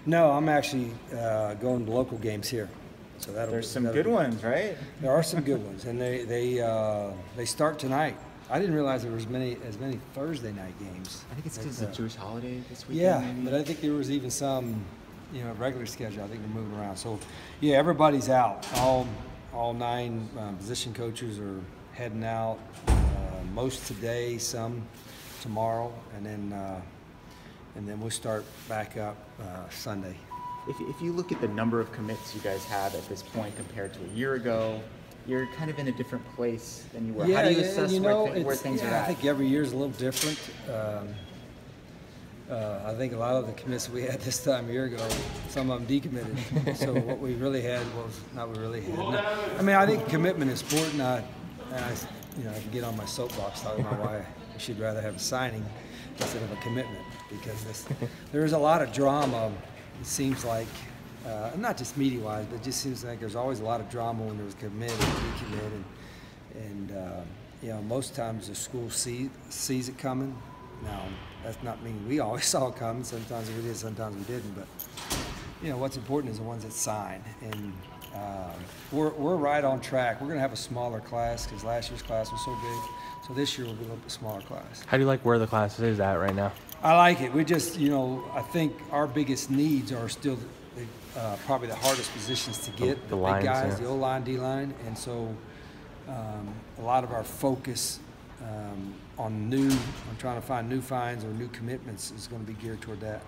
No, I'm actually going to local games here. So There's some good ones, right? There are some good ones, and they start tonight. I didn't realize there was as many Thursday night games. I think it's because it's a Jewish holiday this weekend. Yeah, maybe. but I think there was even some, regular schedule. I think they're moving around. So, yeah, everybody's out. All 9 position coaches are heading out. Most today, some tomorrow, and then we'll start back up Sunday. If you look at the number of commits you guys have at this point compared to a year ago, you're kind of in a different place than you were. Yeah, how do you assess where things are at? I think every year is a little different. I think a lot of the commits we had this time a year ago, some of them decommitted. So what we really had was not what we really had. I mean, I think commitment is important. I can get on my soapbox talking about why we should rather have a signing instead of a commitment, because there is a lot of drama. It seems like, not just media-wise, but it just seems like there's always a lot of drama when there's commit and decommit, and most times the school sees it coming. Now, that's not mean we always saw it coming. Sometimes we did, sometimes we didn't. But what's important is the ones that sign, and we're right on track. We're going to have a smaller class because last year's class was so big. So this year will be a little bit smaller class. How do you like where the class is at right now? I like it. We just, I think our biggest needs are still probably the hardest positions to get, the big guys, the O-line, D-line. And so a lot of our focus on trying to find new finds or new commitments is going to be geared toward that.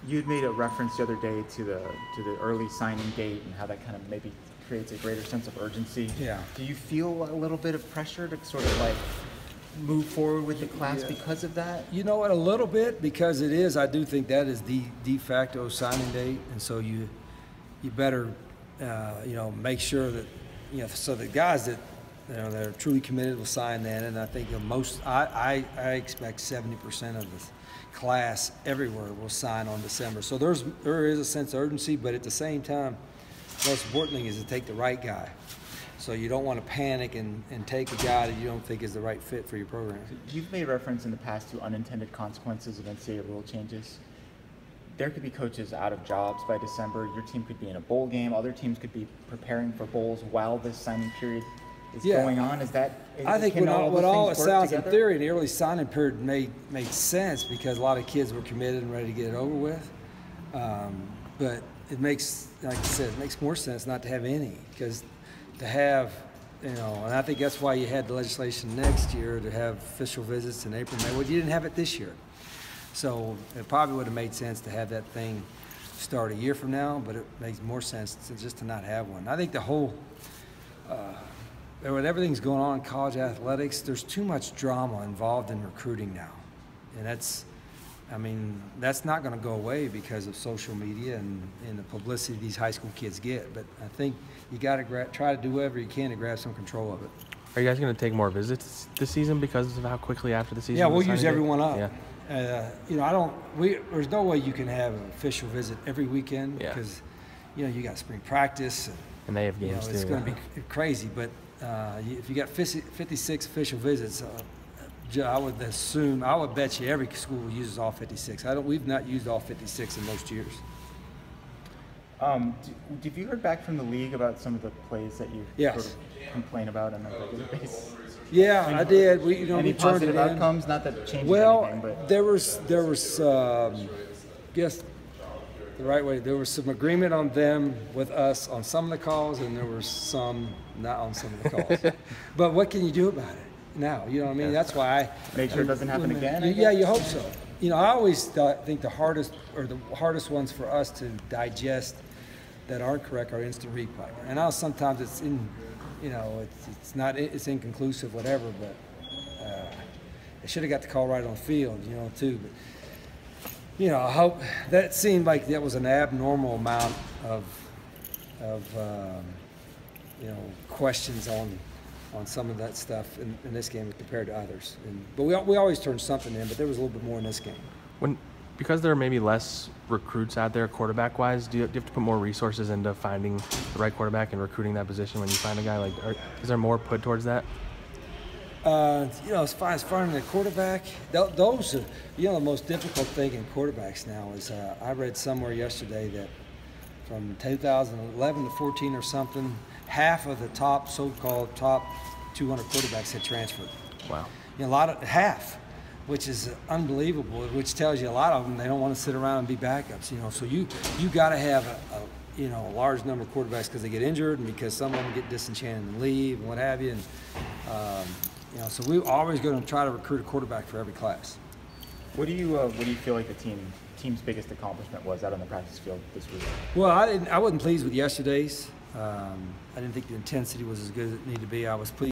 You had made a reference the other day to the early signing date and how that kind of maybe creates a greater sense of urgency. Yeah. Do you feel a little bit of pressure to sort of like move forward with the class because of that? You know what, a little bit, because it is. I do think that is the de facto signing date, and so you better make sure that so the guys that that are truly committed will sign that. And I think I expect 70% of the class everywhere will sign on December. So there is a sense of urgency, but at the same time, the most important thing is to take the right guy. So you don't want to panic and take a guy that you don't think is the right fit for your program. You've made reference in the past to unintended consequences of NCAA rule changes. There could be coaches out of jobs by December. Your team could be in a bowl game. Other teams could be preparing for bowls while this signing period is going on. I think when all it sounds in theory, the early signing period made sense because a lot of kids were committed and ready to get it over with. But it makes, like I said, it makes more sense not to have any, because to have, and I think that's why you had the legislation next year to have official visits in April, May. Well, you didn't have it this year. So it probably would have made sense to have that thing start a year from now, but it makes more sense just to not have one. I think the whole, with everything's going on in college athletics, there's too much drama involved in recruiting now. And that's not going to go away because of social media and the publicity these high school kids get. But I think you got to try to do whatever you can to grab some control of it. Are you guys going to take more visits this season because of how quickly after the season? Yeah, we'll use everyone up. Yeah. There's no way you can have an official visit every weekend because, you got spring practice and they have games too. It's going to be crazy. But if you got 56 official visits, I would bet you every school uses all 56. We've not used all 56 in most years. Have you heard back from the league about some of the plays that you sort of complain about on a regular basis? Yeah, I did. Any positive outcomes? Not that it changes anything, but there was guess the right way. There was some agreement on them with us on some of the calls, and there was some not on some of the calls. But what can you do about it now? You know what I mean? That's why make sure it doesn't happen again. Yeah, you hope so. I always think the hardest ones for us to digest that aren't correct are instant replay. And now sometimes it's it's inconclusive, whatever. But they should have got the call right on the field, too. But I hope that seemed like that was an abnormal amount of questions on some of that stuff in this game compared to others. But we always turn something in, but there was a little bit more in this game. Because there are maybe less recruits out there quarterback-wise, do you have to put more resources into finding the right quarterback and recruiting that position when you find a guy? Is there more put towards that? As far as finding a quarterback, those are, the most difficult thing in quarterbacks now is I read somewhere yesterday that from 2011 to 14 or something, half of the so-called top 200 quarterbacks had transferred. Wow. Half, which is unbelievable, which tells you a lot of them, they don't want to sit around and be backups, so you got to have a large number of quarterbacks because they get injured and because some of them get disenchanted and leave and what have you. And, so we're always going to try to recruit a quarterback for every class. What do you feel like the team's biggest accomplishment was out on the practice field this week? Well, I wasn't pleased with yesterday's. I didn't think the intensity was as good as it needed to be. I was pleased